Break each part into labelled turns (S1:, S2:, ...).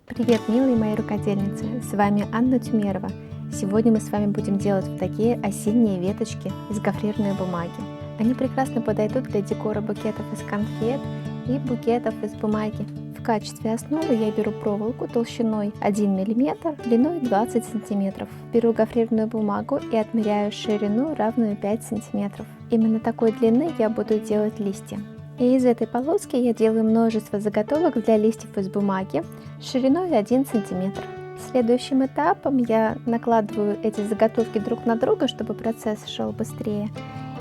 S1: Привет, милые мои рукодельницы! С вами Анна Тюмерова. Сегодня мы с вами будем делать вот такие осенние веточки из гофрированной бумаги. Они прекрасно подойдут для декора букетов из конфет и букетов из бумаги. В качестве основы я беру проволоку толщиной 1 мм, длиной 20 см. Беру гофрированную бумагу и отмеряю ширину, равную 5 см. Именно такой длины я буду делать листья. И из этой полоски я делаю множество заготовок для листьев из бумаги шириной 1 см. Следующим этапом я накладываю эти заготовки друг на друга, чтобы процесс шел быстрее,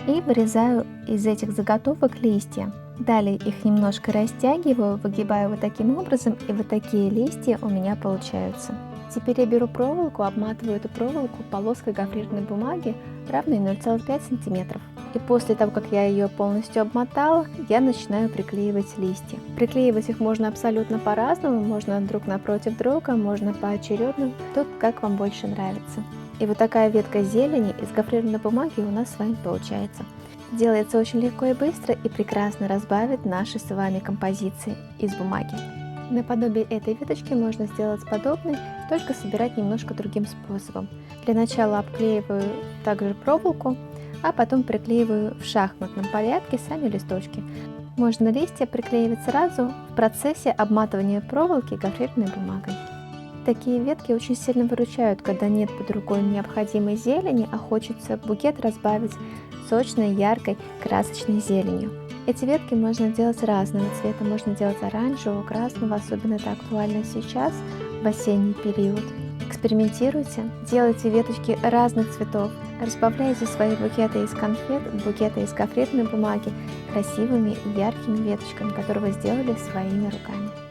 S1: и вырезаю из этих заготовок листья. Далее их немножко растягиваю, выгибаю вот таким образом, и вот такие листья у меня получаются. Теперь я беру проволоку, обматываю эту проволоку полоской гофрированной бумаги равной 0,5 см. И после того, как я ее полностью обмотала, я начинаю приклеивать листья. Приклеивать их можно абсолютно по-разному, можно друг напротив друга, можно поочередно, тут как вам больше нравится. И вот такая ветка зелени из гофрированной бумаги у нас с вами получается. Делается очень легко и быстро и прекрасно разбавит наши с вами композиции из бумаги. Наподобие этой веточки можно сделать подобной, только собирать немножко другим способом. Для начала обклеиваю также проволоку, а потом приклеиваю в шахматном порядке сами листочки. Можно листья приклеивать сразу в процессе обматывания проволоки гофрированной бумагой. Такие ветки очень сильно выручают, когда нет под рукой необходимой зелени, а хочется букет разбавить сочной, яркой, красочной зеленью. Эти ветки можно делать разного цвета, можно делать оранжевого, красного, особенно это актуально сейчас, в осенний период. Экспериментируйте, делайте веточки разных цветов, разбавляйте свои букеты из конфет, букеты из гофрированной бумаги красивыми и яркими веточками, которые вы сделали своими руками.